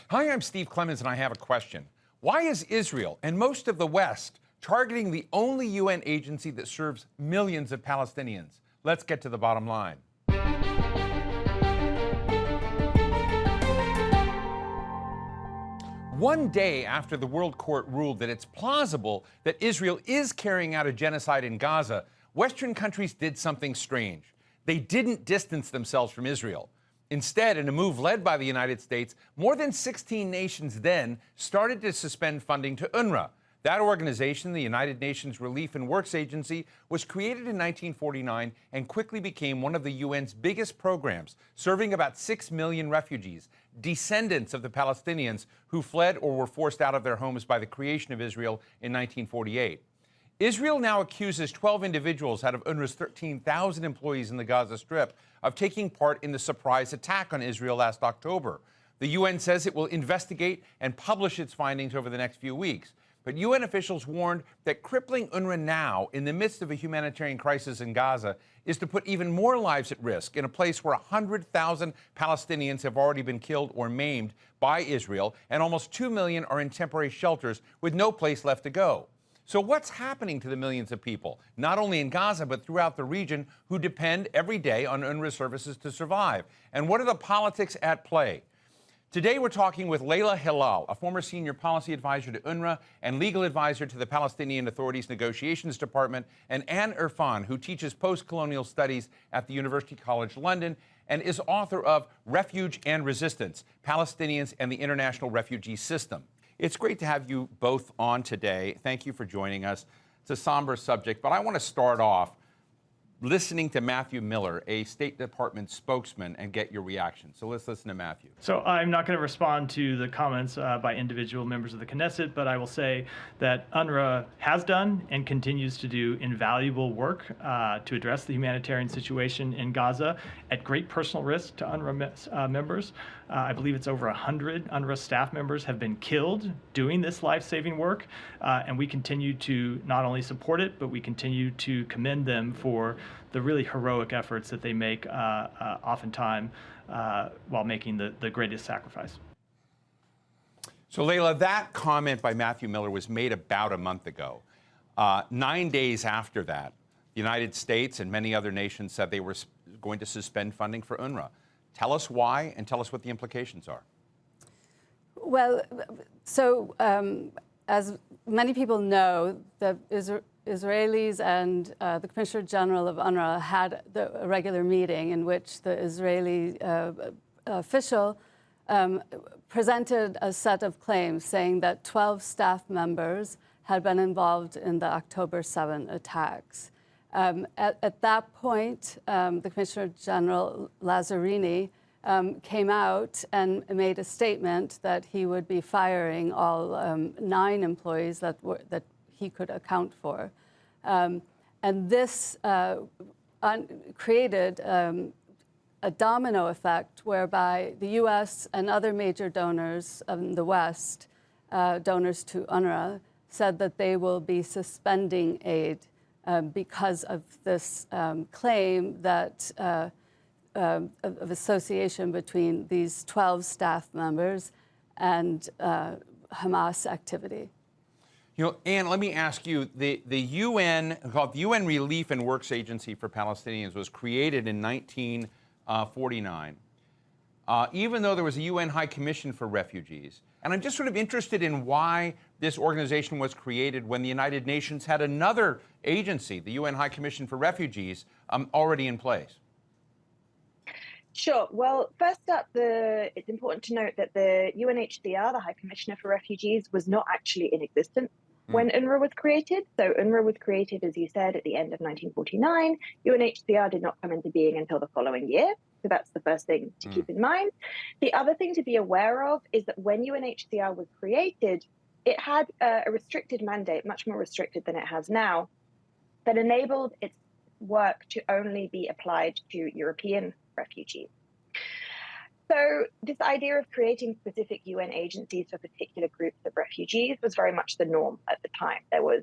Hi, I'm Steve Clemons, and I have a question. Why is Israel and most of the West targeting the only UN agency that serves millions of Palestinians? Let's get to the bottom line. One day after the World Court ruled that it's plausible that Israel is carrying out a genocide in Gaza, Western countries did something strange. They didn't distance themselves from Israel. Instead, in a move led by the United States, more than 16 nations then started to suspend funding to UNRWA. That organization, the United Nations Relief and Works Agency, was created in 1949 and quickly became one of the UN's biggest programs, serving about 6 million refugees, descendants of the Palestinians who fled or were forced out of their homes by the creation of Israel in 1948. Israel now accuses 12 individuals out of UNRWA's 13,000 employees in the Gaza Strip of taking part in the surprise attack on Israel last October. The UN says it will investigate and publish its findings over the next few weeks. But UN officials warned that crippling UNRWA now, in the midst of a humanitarian crisis in Gaza, is to put even more lives at risk in a place where 100,000 Palestinians have already been killed or maimed by Israel, and almost 2 million are in temporary shelters with no place left to go. So what's happening to the millions of people, not only in Gaza, but throughout the region, who depend every day on UNRWA services to survive? And what are the politics at play? Today, we're talking with Leila Hilal, a former senior policy advisor to UNRWA and legal advisor to the Palestinian Authority's Negotiations Department, and Anne Irfan, who teaches post-colonial studies at the University College London and is author of Refuge and Resistance, Palestinians and the International Refugee System. It's great to have you both on today. Thank you for joining us. It's a somber subject, but I want to start off listening to Matthew Miller, a State Department spokesman, and get your reaction. So let's listen to Matthew. So I'm not going to respond to the comments by individual members of the Knesset, but I will say that UNRWA has done and continues to do invaluable work to address the humanitarian situation in Gaza at great personal risk to UNRWA members. I believe it's over 100 UNRWA staff members have been killed doing this life-saving work, and we continue to not only support it, but we continue to commend them for the really heroic efforts that they make oftentimes while making the greatest sacrifice. So, Leila, that comment by Matthew Miller was made about a month ago. 9 days after that, the United States and many other nations said they were going to suspend funding for UNRWA. Tell us why and tell us what the implications are. Well, so as many people know, the Israelis and the Commissioner General of UNRWA had a regular meeting in which the Israeli official presented a set of claims saying that 12 staff members had been involved in the October 7 attacks. At that point, the Commissioner General Lazzarini came out and made a statement that he would be firing all 9 employees that he could account for. And this created a domino effect whereby the U.S. and other major donors in the West, donors to UNRWA, said that they will be suspending aid because of this claim that of association between these 12 staff members and Hamas activity. You know, Anne, let me ask you, the UN, called the UN Relief and Works Agency for Palestinians, was created in 1949, even though there was a UN High Commission for Refugees. And I'm just sort of interested in why this organization was created when the United Nations had another agency, the UN High Commission for Refugees, already in place. Sure. Well, first up, it's important to note that the UNHCR, the High Commissioner for Refugees, was not actually in existence when UNRWA was created. So UNRWA was created, as you said, at the end of 1949. UNHCR did not come into being until the following year. So that's the first thing to keep in mind. The other thing to be aware of is that when UNHCR was created, it had a restricted mandate, much more restricted than it has now, that enabled its work to only be applied to European refugees. So this idea of creating specific UN agencies for particular groups of refugees was very much the norm at the time. There was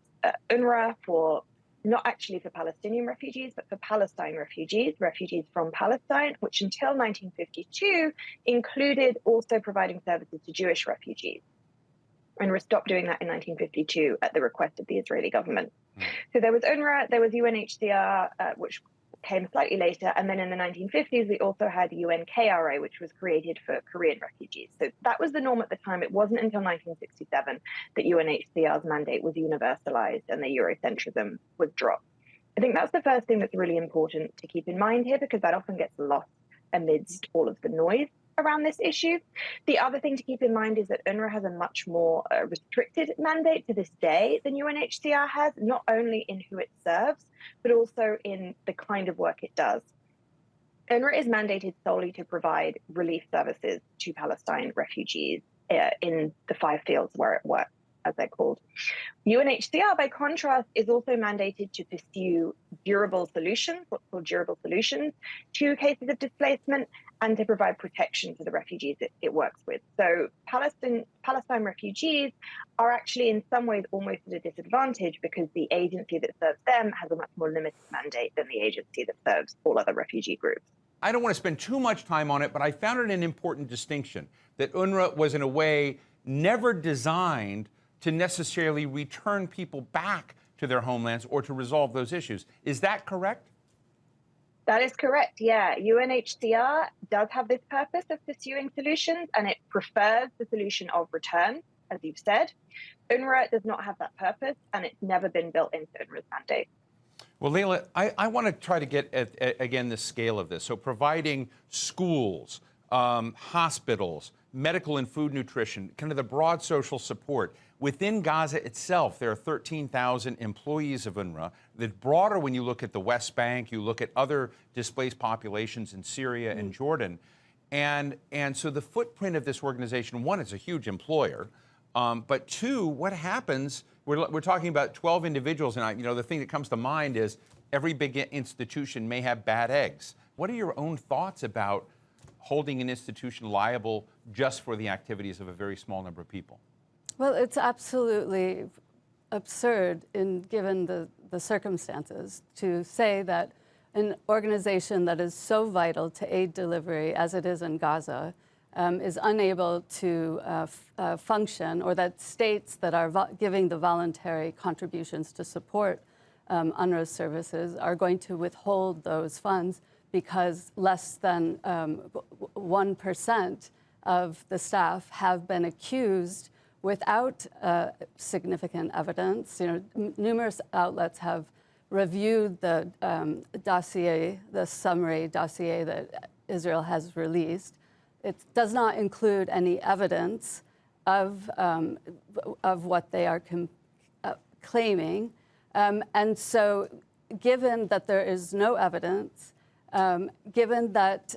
UNRWA for not actually for Palestinian refugees, but for Palestine refugees, refugees from Palestine, which until 1952 included also providing services to Jewish refugees. UNRWA stopped doing that in 1952 at the request of the Israeli government. So there was UNRWA, there was UNHCR, which came slightly later, and then in the 1950s we also had UNKRA, which was created for Korean refugees. So that was the norm at the time. It wasn't until 1967 that UNHCR's mandate was universalized and the Eurocentrism was dropped. I think that's the first thing that's really important to keep in mind here, because that often gets lost amidst all of the noise around this issue. The other thing to keep in mind is that UNRWA has a much more restricted mandate to this day than UNHCR has, not only in who it serves, but also in the kind of work it does. UNRWA is mandated solely to provide relief services to Palestine refugees in the 5 fields where it works, as they're called. UNHCR, by contrast, is also mandated to pursue durable solutions, what's called durable solutions, to cases of displacement, and to provide protection to the refugees it works with. So Palestine refugees are actually in some ways almost at a disadvantage, because the agency that serves them has a much more limited mandate than the agency that serves all other refugee groups. I don't want to spend too much time on it, but I found it an important distinction that UNRWA was in a way never designed to necessarily return people back to their homelands or to resolve those issues. Is that correct? That is correct, yeah. UNHCR does have this purpose of pursuing solutions, and it prefers the solution of return, as you've said. UNRWA does not have that purpose, and it's never been built into UNRWA's mandate. Well, Leila, I want to try to get at, again, the scale of this. So providing schools, hospitals, medical and food nutrition, kind of the broad social support. Within Gaza itself, there are 13,000 employees of UNRWA. The broader, when you look at the West Bank, you look at other displaced populations in Syria and Jordan. And so the footprint of this organization, one, it's a huge employer. But two, what happens, we're talking about 12 individuals, and the thing that comes to mind is every big institution may have bad eggs. What are your own thoughts about holding an institution liable just for the activities of a very small number of people? Well, it's absolutely absurd, given the circumstances, to say that an organization that is so vital to aid delivery, as it is in Gaza, is unable to function, or that states that are giving the voluntary contributions to support UNRWA's services are going to withhold those funds because less than 1% of the staff have been accused without significant evidence. Numerous outlets have reviewed the dossier, the summary dossier that Israel has released. It does not include any evidence of what they are claiming. And so, given that there is no evidence, given that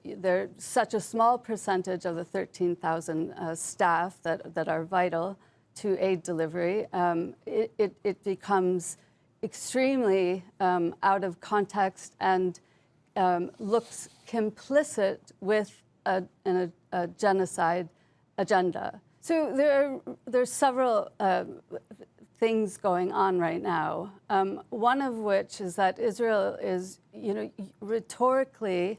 there's such a small percentage of the 13,000 staff that are vital to aid delivery, it becomes extremely out of context and looks complicit with a genocide agenda. So there's several things going on right now. One of which is that Israel is, rhetorically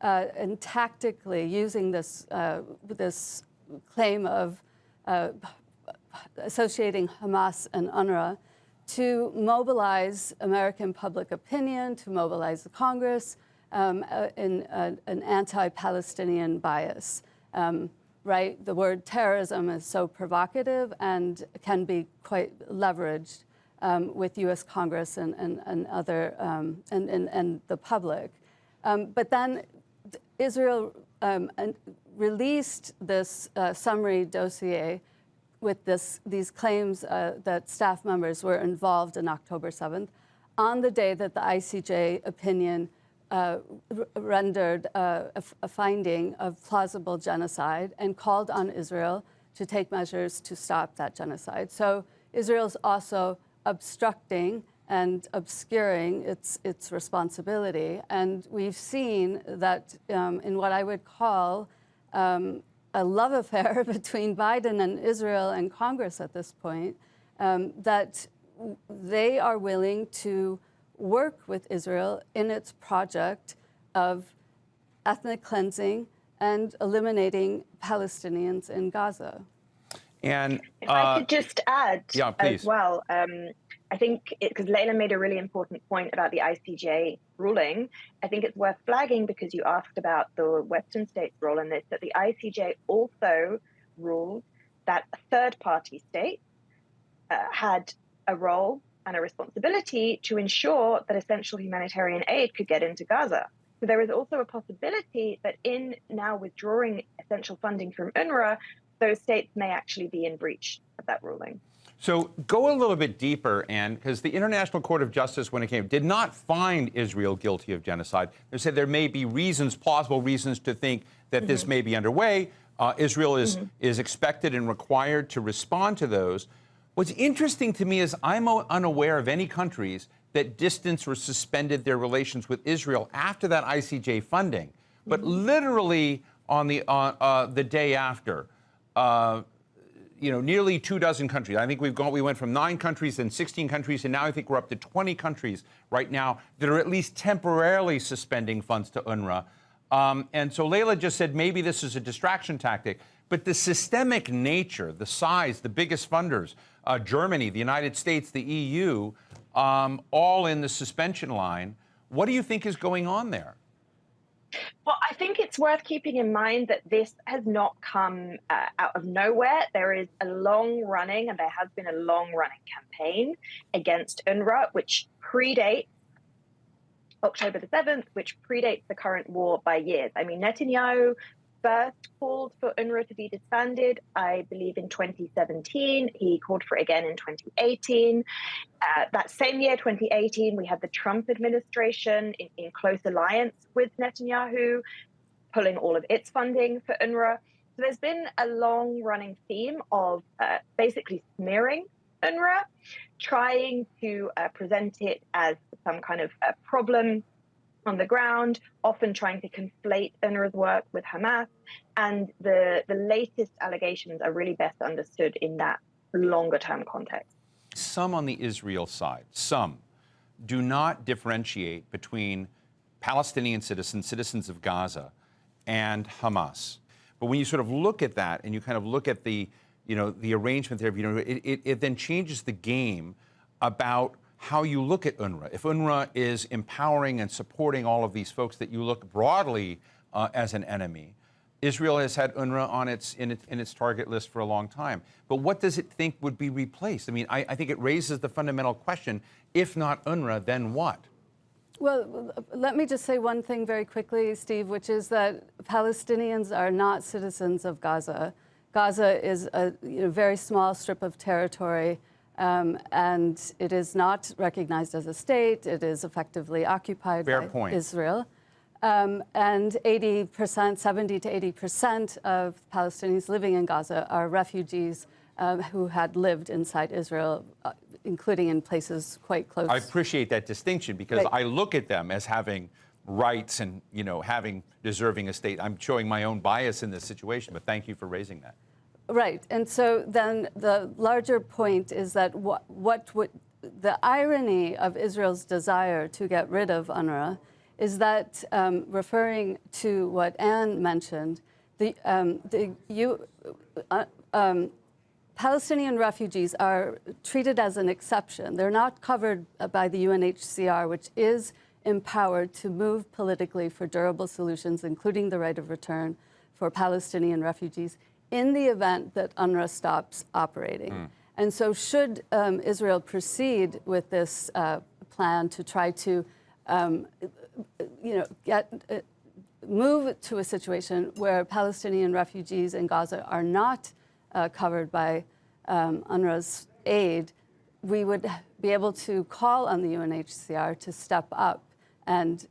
and tactically using this claim of associating Hamas and UNRWA to mobilize American public opinion, to mobilize the Congress in an anti-Palestinian bias. Right, the word terrorism is so provocative and can be quite leveraged with U.S. Congress and other and the public. But then Israel released this summary dossier with these claims that staff members were involved in October 7th on the day that the ICJ opinion rendered a finding of plausible genocide and called on Israel to take measures to stop that genocide. So Israel's also obstructing and obscuring its responsibility. And we've seen that in what I would call a love affair between Biden and Israel and Congress at this point, that they are willing to work with Israel in its project of ethnic cleansing and eliminating Palestinians in Gaza. And if I could just add please. as well, I think, because Leila made a really important point about the ICJ ruling, I think it's worth flagging, because you asked about the Western states' role in this, that the ICJ also ruled that a third-party state had a role and a responsibility to ensure that essential humanitarian aid could get into Gaza. So there is also a possibility that in now withdrawing essential funding from UNRWA, those states may actually be in breach of that ruling. So go a little bit deeper, Anne, because the International Court of Justice, when it came, did not find Israel guilty of genocide. They said there may be reasons, plausible reasons, to think that this may be underway. Israel is expected and required to respond to those. What's interesting to me is I'm unaware of any countries that distanced or suspended their relations with Israel after that ICJ funding. But literally on the day after, nearly 24 countries. I think we went from 9 countries and 16 countries, and now I think we're up to 20 countries right now that are at least temporarily suspending funds to UNRWA. And so Leila just said maybe this is a distraction tactic, but the systemic nature, the size, the biggest funders, Germany, the United States, the EU, all in the suspension line. What do you think is going on there? Well, I think it's worth keeping in mind that this has not come out of nowhere. There is a long-running, and there has been a long-running campaign against UNRWA, which predates October the 7th, which predates the current war by years. I mean, Netanyahu first called for UNRWA to be disbanded, I believe, in 2017. He called for it again in 2018. That same year, 2018, we had the Trump administration in close alliance with Netanyahu, pulling all of its funding for UNRWA. So there's been a long-running theme of basically smearing UNRWA, trying to present it as some kind of problem on the ground, often trying to conflate UNRWA's work with Hamas. And the latest allegations are really best understood in that longer-term context. Some on the Israel side, some, do not differentiate between Palestinian citizens of Gaza, and Hamas. But when you sort of look at that and you kind of look at the arrangement there, it then changes the game about how you look at UNRWA. If UNRWA is empowering and supporting all of these folks that you look broadly as an enemy, Israel has had UNRWA in its target list for a long time. But what does it think would be replaced? I mean, I think it raises the fundamental question, if not UNRWA, then what? Well, let me just say one thing very quickly, Steve, which is that Palestinians are not citizens of Gaza. Gaza is a very small strip of territory, and it is not recognized as a state. It is effectively occupied by Israel. And 80%, 70 to 80% of Palestinians living in Gaza are refugees who had lived inside Israel, including in places quite close. I appreciate that distinction because I look at them as having rights and, having deserving a state. I'm showing my own bias in this situation, but thank you for raising that. Right. And so then the larger point is that the irony of Israel's desire to get rid of UNRWA is that, referring to what Anne mentioned, Palestinian refugees are treated as an exception. They're not covered by the UNHCR, which is empowered to move politically for durable solutions, including the right of return for Palestinian refugees, in the event that UNRWA stops operating. And so should Israel proceed with this plan to try to move to a situation where Palestinian refugees in Gaza are not covered by UNRWA's aid, we would be able to call on the UNHCR to step up and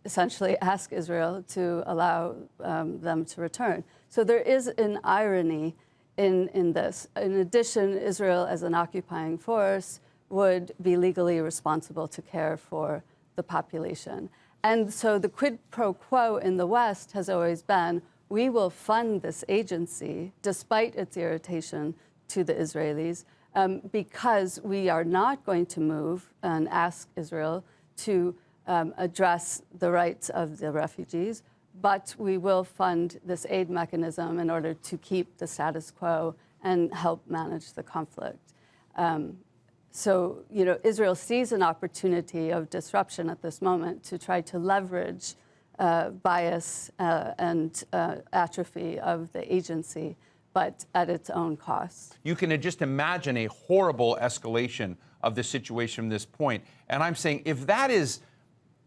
essentially ask Israel to allow them to return. So there is an irony in this. In addition, Israel as an occupying force would be legally responsible to care for the population. And so the quid pro quo in the West has always been, we will fund this agency, despite its irritation to the Israelis, because we are not going to move and ask Israel to address the rights of the refugees, but we will fund this aid mechanism in order to keep the status quo and help manage the conflict. So, Israel sees an opportunity of disruption at this moment to try to leverage bias and atrophy of the agency, but at its own cost. You can just imagine a horrible escalation of the situation from this point. And I'm saying, if that is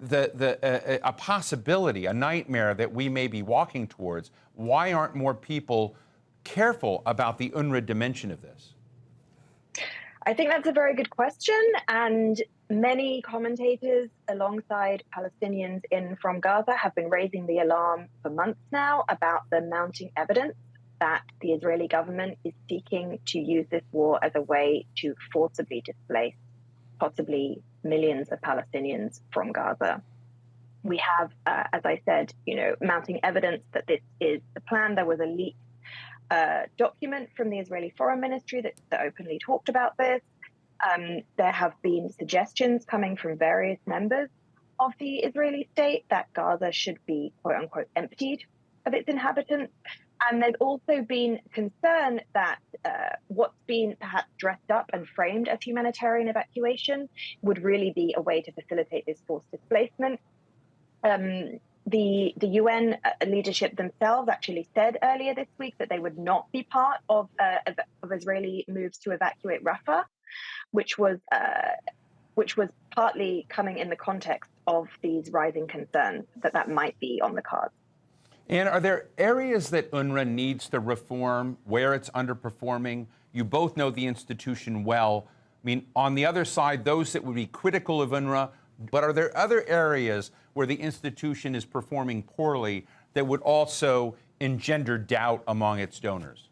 a possibility, a nightmare that we may be walking towards, why aren't more people careful about the UNRWA dimension of this? I think that's a very good question, and many commentators alongside Palestinians from Gaza have been raising the alarm for months now about the mounting evidence that the Israeli government is seeking to use this war as a way to forcibly displace possibly millions of Palestinians from Gaza. We have, as I said, mounting evidence that this is the plan. There was a leaked document from the Israeli Foreign Ministry that openly talked about this. There have been suggestions coming from various members of the Israeli state that Gaza should be, quote unquote, emptied of its inhabitants. And there's also been concern that what's been perhaps dressed up and framed as humanitarian evacuation would really be a way to facilitate this forced displacement. The UN leadership themselves actually said earlier this week that they would not be part of Israeli moves to evacuate Rafah, which was partly coming in the context of these rising concerns that might be on the cards. And are there areas that UNRWA needs to reform, where it's underperforming? You both know the institution well. I mean, on the other side, those that would be critical of UNRWA, but are there other areas where the institution is performing poorly that would also engender doubt among its donors?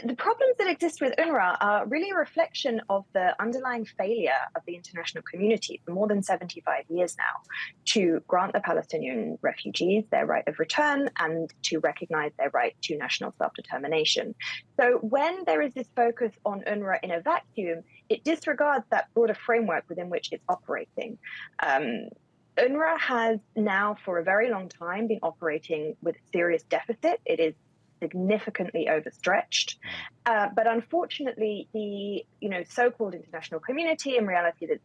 The problems that exist with UNRWA are really a reflection of the underlying failure of the international community for more than 75 years now to grant the Palestinian refugees their right of return and to recognize their right to national self-determination. So when there is this focus on UNRWA in a vacuum, it disregards that broader framework within which it's operating. UNRWA has now for a very long time been operating with a serious deficit. It is significantly overstretched. But unfortunately, the so-called international community, in reality, that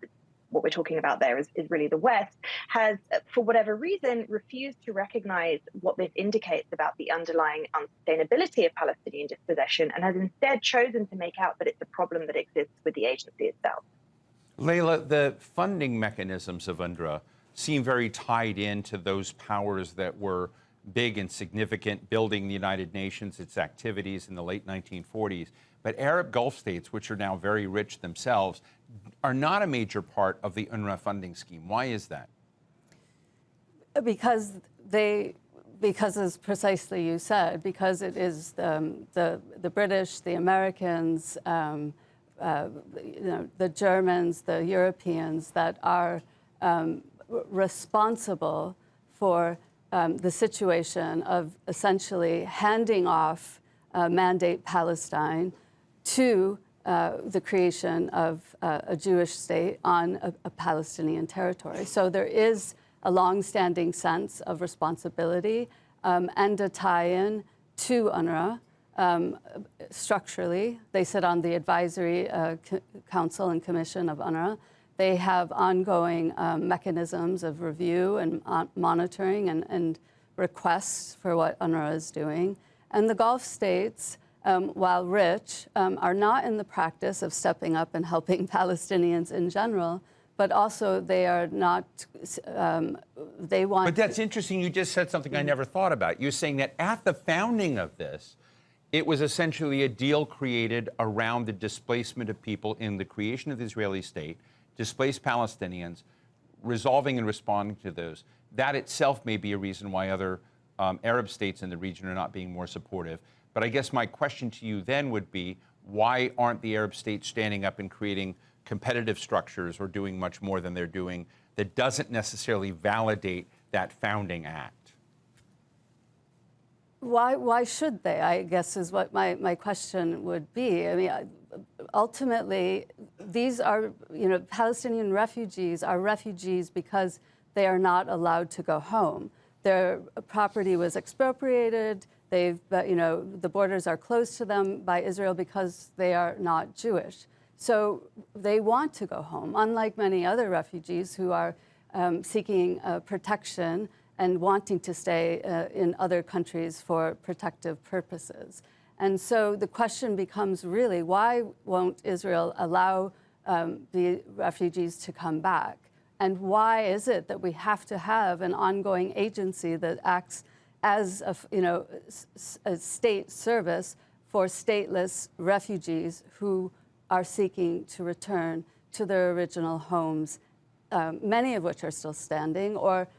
what we're talking about there is really the West, has, for whatever reason, refused to recognize what this indicates about the underlying unsustainability of Palestinian dispossession and has instead chosen to make out that it's a problem that exists with the agency itself. Leila, the funding mechanisms of UNRWA seem very tied into those powers that were big and significant, building the United Nations, its activities in the late 1940s. But Arab Gulf states, which are now very rich themselves, are not a major part of the UNRWA funding scheme. Why is that? Because as precisely you said, because it is the British, the Americans, the Germans, the Europeans that are responsible for the situation of essentially handing off Mandate Palestine to the creation of a Jewish state on a Palestinian territory. So there is a long-standing sense of responsibility and a tie-in to UNRWA. Structurally, they sit on the advisory council and commission of UNRWA. They have ongoing mechanisms of review and monitoring and requests for what UNRWA is doing. And the Gulf states, while rich, are not in the practice of stepping up and helping Palestinians in general, but also they are not, they want... But that's interesting. You just said something I never thought about. You're saying that at the founding of this, it was essentially a deal created around the displacement of people in the creation of the Israeli state, displaced Palestinians, resolving and responding to those. That itself may be a reason why other Arab states in the region are not being more supportive. But I guess my question to you then would be, why aren't the Arab states standing up and creating competitive structures or doing much more than they're doing that doesn't necessarily validate that founding act? why should they, I guess, is what my question would be. I mean, ultimately, these are, Palestinian refugees are refugees because they are not allowed to go home. Their property was expropriated. The borders are closed to them by Israel because they are not Jewish. So they want to go home, unlike many other refugees who are seeking protection and wanting to stay in other countries for protective purposes. And so the question becomes really, why won't Israel allow the refugees to come back? And why is it that we have to have an ongoing agency that acts as a state service for stateless refugees who are seeking to return to their original homes, many of which are still standing, or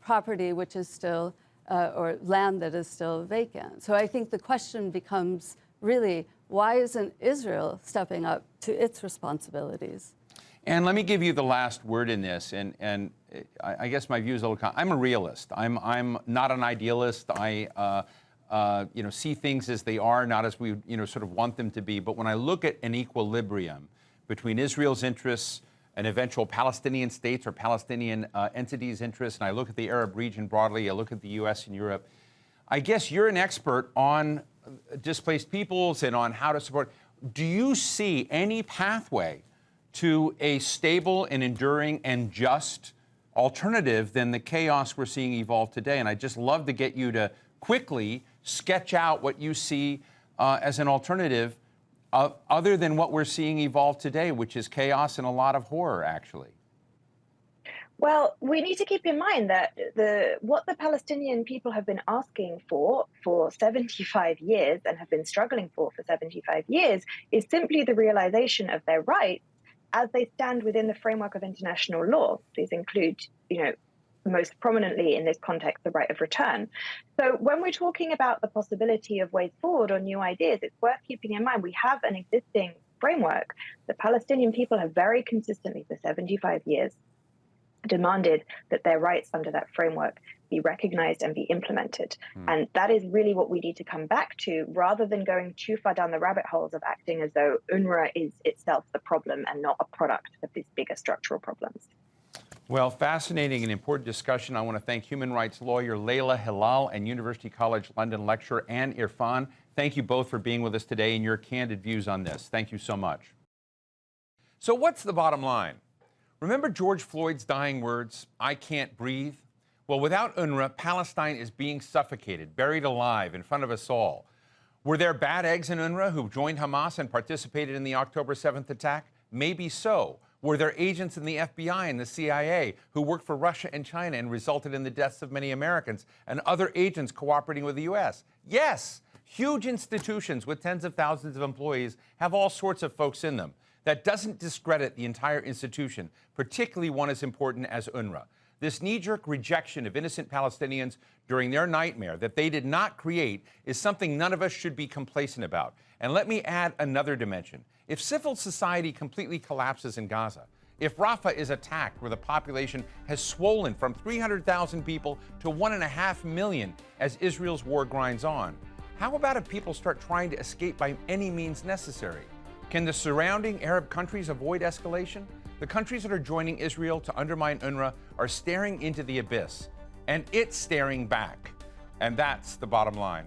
property which is still, or land that is still vacant? So I think the question becomes really, why isn't Israel stepping up to its responsibilities? And let me give you the last word in this, and I guess my view is a little. I'm a realist. I'm not an idealist. I see things as they are, not as we sort of want them to be. But when I look at an equilibrium between Israel's interests, an eventual Palestinian states or Palestinian entities' interests, and I look at the Arab region broadly, I look at the U.S. and Europe. I guess you're an expert on displaced peoples and on how to support. Do you see any pathway to a stable and enduring and just alternative than the chaos we're seeing evolve today? And I'd just love to get you to quickly sketch out what you see as an alternative other than what we're seeing evolve today, which is chaos and a lot of horror, actually. Well, we need to keep in mind that what the Palestinian people have been asking for 75 years and have been struggling for 75 years is simply the realization of their rights as they stand within the framework of international law. These include, most prominently in this context, the right of return. So when we're talking about the possibility of ways forward or new ideas, it's worth keeping in mind we have an existing framework. The Palestinian people have very consistently for 75 years demanded that their rights under that framework be recognized and be implemented. And that is really what we need to come back to, rather than going too far down the rabbit holes of acting as though UNRWA is itself the problem and not a product of these bigger structural problems. Well, fascinating and important discussion. I want to thank human rights lawyer Leila Hilal and University College London lecturer Anne Irfan. Thank you both for being with us today and your candid views on this. Thank you so much. So what's the bottom line? Remember George Floyd's dying words, "I can't breathe"? Well, without UNRWA, Palestine is being suffocated, buried alive in front of us all. Were there bad eggs in UNRWA who joined Hamas and participated in the October 7th attack? Maybe so. Were there agents in the FBI and the CIA who worked for Russia and China and resulted in the deaths of many Americans and other agents cooperating with the U.S.? Yes. Huge institutions with tens of thousands of employees have all sorts of folks in them. That doesn't discredit the entire institution, particularly one as important as UNRWA. This knee-jerk rejection of innocent Palestinians during their nightmare that they did not create is something none of us should be complacent about. And let me add another dimension. If civil society completely collapses in Gaza, if Rafah is attacked where the population has swollen from 300,000 people to 1.5 million as Israel's war grinds on, how about if people start trying to escape by any means necessary? Can the surrounding Arab countries avoid escalation? The countries that are joining Israel to undermine UNRWA are staring into the abyss, and it's staring back. And that's the bottom line.